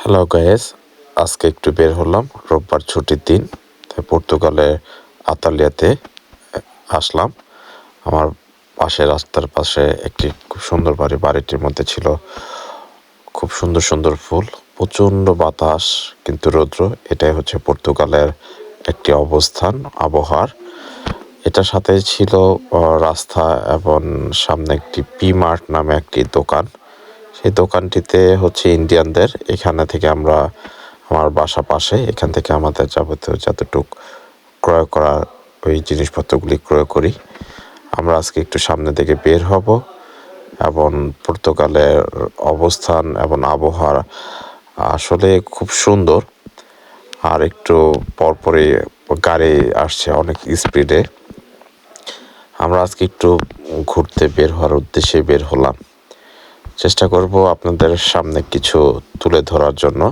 Hello guys, আজকে একটু বের হলাম। রোববার ছুটির দিন, তাই পর্তুগালের আতালিয়াতে আসলাম। আমার পাশে, রাস্তার পাশে একটি খুব সুন্দর বাড়ি। বাড়িটির মধ্যে ছিল খুব সুন্দর সুন্দর ফুল, প্রচণ্ড বাতাস কিন্তু রৌদ্র। এটাই হচ্ছে পর্তুগালের একটি অবস্থান, আবহাওয়ার। এটার সাথে ছিল রাস্তা এবং সামনে একটি পি মার্ট নামে একটি দোকান। সেই দোকানটিতে হচ্ছে ইন্ডিয়ানদের। এখানে থেকে আমরা, আমার বাসা পাশে, এখান থেকে আমাদের যাবতীয় যতটুক ক্রয় করার ওই জিনিসপত্রগুলি ক্রয় করি। আমরা আজকে একটু সামনে দিকে বের হব এবং পর্তুগালের অবস্থান এবং আবহাওয়া আসলে খুব সুন্দর। আর একটু পরপরই গাড়ি আসছে অনেক স্পিডে। আমরা আজকে একটু ঘুরতে বের হওয়ার উদ্দেশ্যে বের হলাম। চেষ্টা করব আপনাদের সামনে কিছু তুলে ধরার জন্য।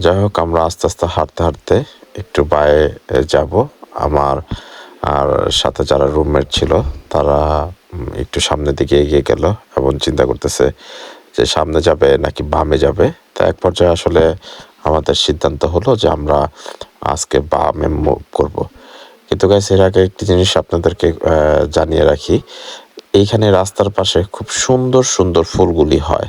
যাই হোক, আমরা আস্তে আস্তে হাঁটতে হাঁটতে একটু বাইরে যাব। আমার আর সাথে যারা রুমমেট ছিল তারা একটু সামনের দিকে এগিয়ে গেল এবং চিন্তা করতেছে যে সামনে যাবে নাকি বামে যাবে। তা এক পর্যায়ে আসলে আমাদের সিদ্ধান্ত হলো যে আমরা আজকে বামে মুভ করব। কিন্তু গাইস, এর আগে একটি জিনিস আপনাদেরকে জানিয়ে রাখি। এইখানে রাস্তার পাশে খুব সুন্দর সুন্দর ফুলগুলি হয়।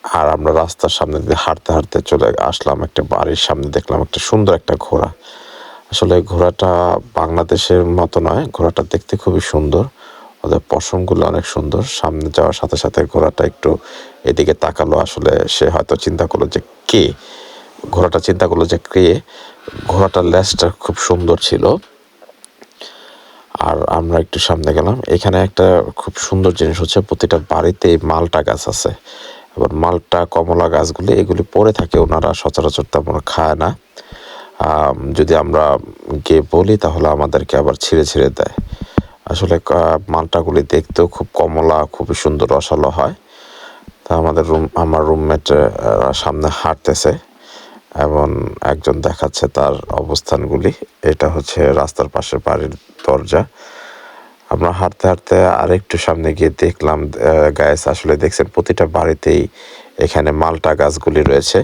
আর আমরা রাস্তার সামনে দিয়ে হাঁটতে হাঁটতে চলে আসলাম একটা বাড়ির সামনে, দেখলাম একটা সুন্দর একটা ঘোড়া। আসলে ঘোড়াটা বাংলাদেশের মতো নয়, ঘোড়াটা দেখতে খুবই সুন্দর, ওদের পশমগুলো অনেক সুন্দর। সামনে যাওয়ার সাথে সাথে ঘোড়াটা একটু এদিকে তাকালো। আসলে সে হয়তো চিন্তা করলো যে কে, ঘোড়াটা চিন্তা করলো যে কে। ঘোড়াটার লেজটা খুব সুন্দর ছিল। আর আমরা একটু সামনে গেলাম। এখানে একটা খুব সুন্দর জিনিস হচ্ছে, প্রতিটা বাড়িতেই মালটা গাছ আছে। এবার মালটা, কমলা গাছগুলি এগুলি পড়ে থাকে, ওনারা সচরাচর তেমন খায় না। যদি আমরা গিয়ে বলি তাহলে আমাদেরকে আবার ছিঁড়ে ছিঁড়ে দেয়। আসলে মালটাগুলি দেখতেও খুব কমলা, খুবই সুন্দর, রসালো হয়। তা আমার রুমমেট সামনে হাঁটতেছে এবং একজন দেখাচ্ছে তার অবস্থানগুলি। এটা হচ্ছে রাস্তার পাশে বাড়ির দরজা। আমরা হাঁটতে হাঁটতে আরেকটু সামনে গিয়ে দেখলাম, গাইস আসলে দেখছেন প্রতিটা বাড়িতেই এখানে মালটা গাছগুলি রয়েছে।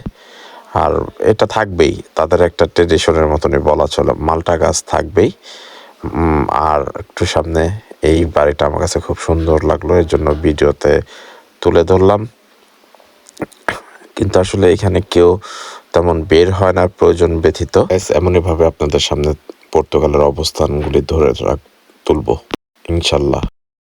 আর এটা থাকবেই, তাদের একটা ট্রেডিশনের মতনই বলা চলে, মালটা গাছ থাকবেই। আর একটু সামনে এই বাড়িটা আমার কাছে খুব সুন্দর লাগলো, এর জন্য ভিডিওতে তুলে ধরলাম। কিন্তু আসলে এখানে কেউ তেমন বের হয় না প্রয়োজন ব্যতীত। এমনইভাবে আপনাদের সামনে পর্তুগালের অবস্থানগুলি তুলব ইনশাল্লাহ।